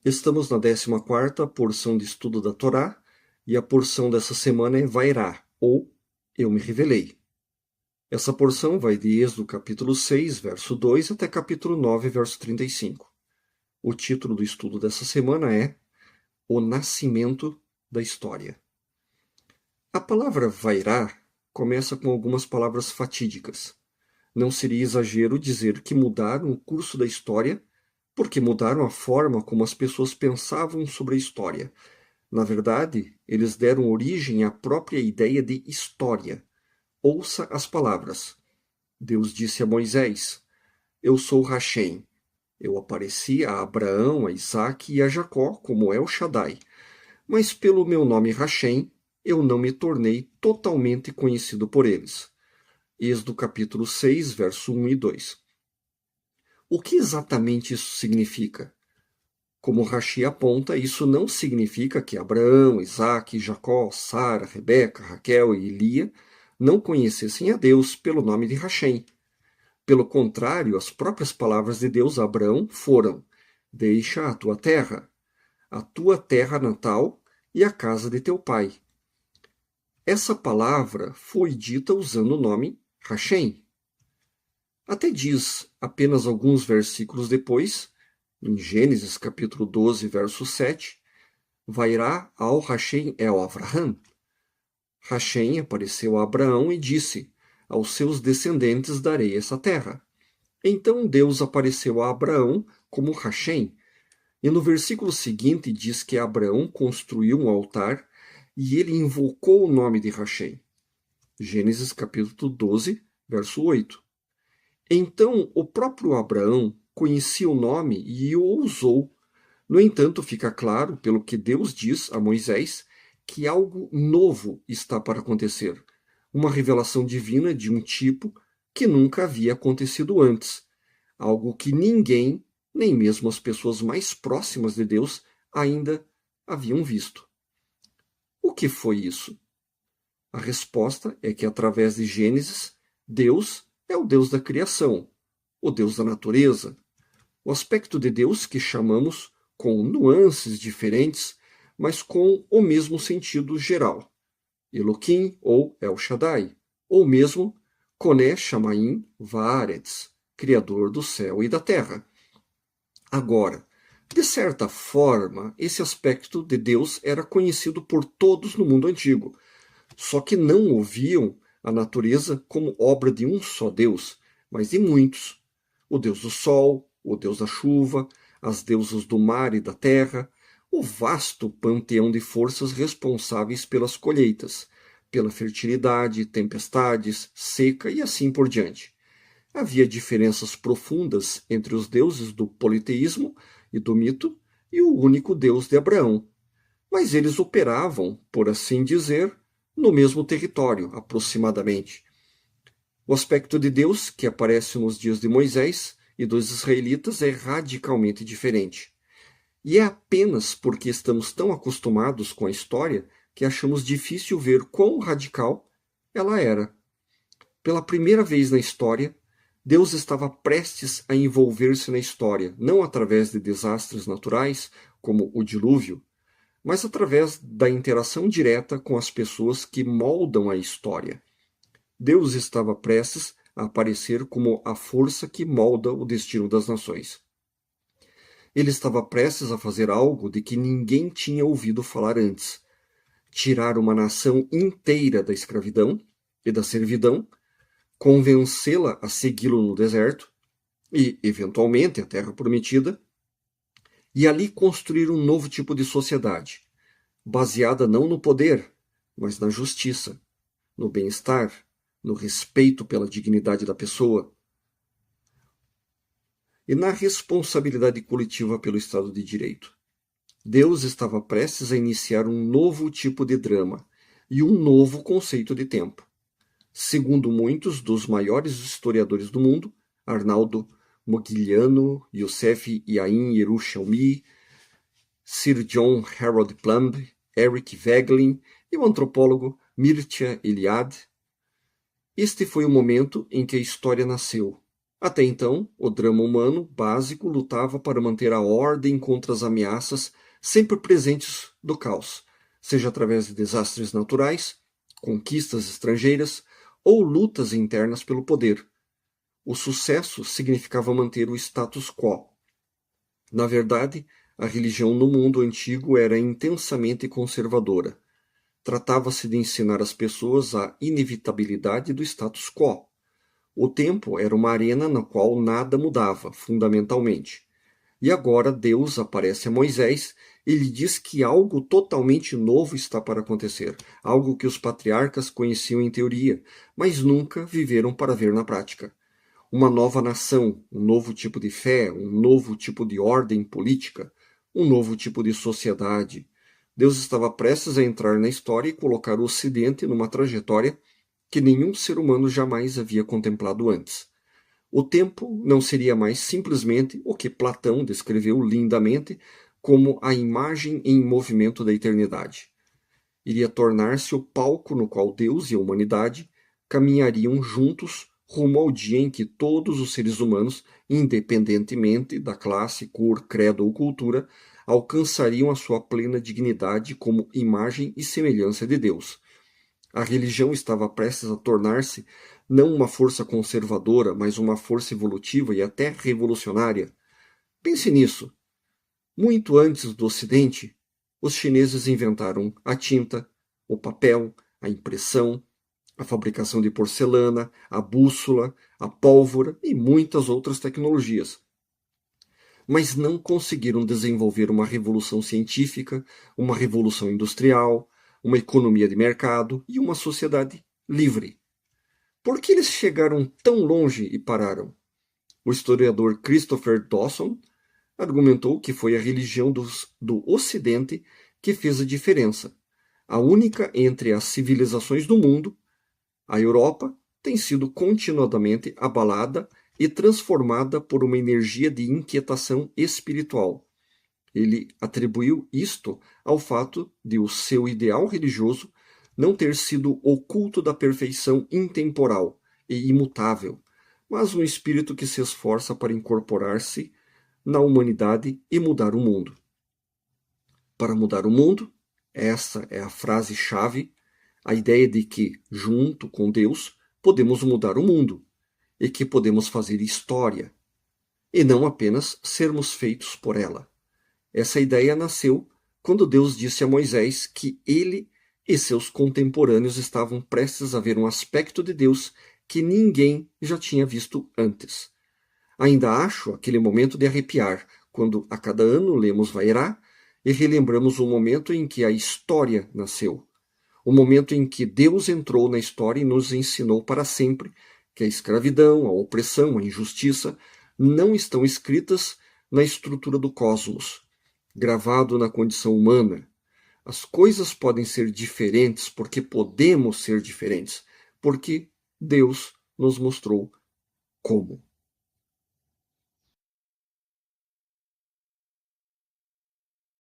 Estamos na 14ª porção de estudo da Torá, e a porção dessa semana é Vairá, ou Eu me revelei. Essa porção vai de Êxodo capítulo 6, verso 2, até capítulo 9, verso 35. O título do estudo dessa semana é O Nascimento da História. A palavra Vairá começa com algumas palavras fatídicas. Não seria exagero dizer que mudaram o curso da história, porque mudaram a forma como as pessoas pensavam sobre a história. Na verdade, eles deram origem à própria ideia de história. Ouça as palavras. Deus disse a Moisés: Eu sou Hashem. Eu apareci a Abraão, a Isaque e a Jacó como El Shaddai. Mas pelo meu nome Hashem, eu não me tornei totalmente conhecido por eles. Êxodo capítulo 6, verso 1 e 2. O que exatamente isso significa? Como Rashi aponta, isso não significa que Abraão, Isaque, Jacó, Sara, Rebeca, Raquel e Lia não conhecessem a Deus pelo nome de Hashem. Pelo contrário, as próprias palavras de Deus a Abraão foram: Deixa a tua terra natal e a casa de teu pai. Essa palavra foi dita usando o nome Hashem. Até diz, apenas alguns versículos depois, em Gênesis capítulo 12, verso 7, Vairá ao Hashem el Avraham. Hashem apareceu a Abraão e disse: Aos seus descendentes darei essa terra. Então Deus apareceu a Abraão como Hashem, e no versículo seguinte diz que Abraão construiu um altar e ele invocou o nome de Hashem. Gênesis capítulo 12, verso 8. Então o próprio Abraão conhecia o nome e o usou. No entanto, fica claro, pelo que Deus diz a Moisés, que algo novo está para acontecer. Uma revelação divina de um tipo que nunca havia acontecido antes. Algo que ninguém, nem mesmo as pessoas mais próximas de Deus, ainda haviam visto. O que foi isso? A resposta é que, através de Gênesis, Deus é o Deus da criação, o Deus da natureza, o aspecto de Deus que chamamos com nuances diferentes, mas com o mesmo sentido geral. Elohim ou El Shaddai, ou mesmo Koné Shamaim Vaaretz, Criador do céu e da terra. Agora, de certa forma, esse aspecto de Deus era conhecido por todos no mundo antigo, só que não ouviam a natureza como obra de um só Deus, mas de muitos. O Deus do sol, o Deus da chuva, as deusas do mar e da terra, o vasto panteão de forças responsáveis pelas colheitas, pela fertilidade, tempestades, seca e assim por diante. Havia diferenças profundas entre os deuses do politeísmo e do mito e o único Deus de Abraão, mas eles operavam, por assim dizer, no mesmo território, aproximadamente. O aspecto de Deus que aparece nos dias de Moisés e dos israelitas é radicalmente diferente. E é apenas porque estamos tão acostumados com a história que achamos difícil ver quão radical ela era. Pela primeira vez na história, Deus estava prestes a envolver-se na história, não através de desastres naturais, como o dilúvio, mas através da interação direta com as pessoas que moldam a história. Deus estava prestes a aparecer como a força que molda o destino das nações. Ele estava prestes a fazer algo de que ninguém tinha ouvido falar antes: tirar uma nação inteira da escravidão e da servidão, convencê-la a segui-lo no deserto e, eventualmente, a terra prometida, e ali construir um novo tipo de sociedade, baseada não no poder, mas na justiça, no bem-estar, no respeito pela dignidade da pessoa e na responsabilidade coletiva pelo Estado de Direito. Deus estava prestes a iniciar um novo tipo de drama e um novo conceito de tempo. Segundo muitos dos maiores historiadores do mundo, Arnaldo Modigliano, Youssef Yain Yerushalmi, Sir John Harold Plumb, Eric Voegelin e o antropólogo Mircea Eliade, este foi o momento em que a história nasceu, Até então, o drama humano básico lutava para manter a ordem contra as ameaças sempre presentes do caos, seja através de desastres naturais, conquistas estrangeiras ou lutas internas pelo poder. O sucesso significava manter o status quo. Na verdade, a religião no mundo antigo era intensamente conservadora. Tratava-se de ensinar às pessoas a inevitabilidade do status quo. O tempo era uma arena na qual nada mudava, fundamentalmente. E agora Deus aparece a Moisés e lhe diz que algo totalmente novo está para acontecer, algo que os patriarcas conheciam em teoria, mas nunca viveram para ver na prática. Uma nova nação, um novo tipo de fé, um novo tipo de ordem política, um novo tipo de sociedade. Deus estava prestes a entrar na história e colocar o Ocidente numa trajetória que nenhum ser humano jamais havia contemplado antes. O tempo não seria mais simplesmente o que Platão descreveu lindamente como a imagem em movimento da eternidade. Iria tornar-se o palco no qual Deus e a humanidade caminhariam juntos rumo ao dia em que todos os seres humanos, independentemente da classe, cor, credo ou cultura, alcançariam a sua plena dignidade como imagem e semelhança de Deus. A religião estava prestes a tornar-se não uma força conservadora, mas uma força evolutiva e até revolucionária. Pense nisso. Muito antes do Ocidente, os chineses inventaram a tinta, o papel, a impressão, a fabricação de porcelana, a bússola, a pólvora e muitas outras tecnologias. Mas não conseguiram desenvolver uma revolução científica, uma revolução industrial, uma economia de mercado e uma sociedade livre. Por que eles chegaram tão longe e pararam? O historiador Christopher Dawson argumentou que foi a religião do Ocidente que fez a diferença. A única entre as civilizações do mundo, a Europa tem sido continuadamente abalada e transformada por uma energia de inquietação espiritual. Ele atribuiu isto ao fato de o seu ideal religioso não ter sido o culto da perfeição intemporal e imutável, mas um espírito que se esforça para incorporar-se na humanidade e mudar o mundo. Para mudar o mundo, essa é a frase-chave, a ideia de que, junto com Deus, podemos mudar o mundo e que podemos fazer história, e não apenas sermos feitos por ela. Essa ideia nasceu quando Deus disse a Moisés que ele e seus contemporâneos estavam prestes a ver um aspecto de Deus que ninguém já tinha visto antes. Ainda acho aquele momento de arrepiar, quando a cada ano lemos Vairá e relembramos o momento em que a história nasceu. O momento em que Deus entrou na história e nos ensinou para sempre que a escravidão, a opressão, a injustiça não estão escritas na estrutura do cosmos, gravado na condição humana. As coisas podem ser diferentes porque podemos ser diferentes, porque Deus nos mostrou como.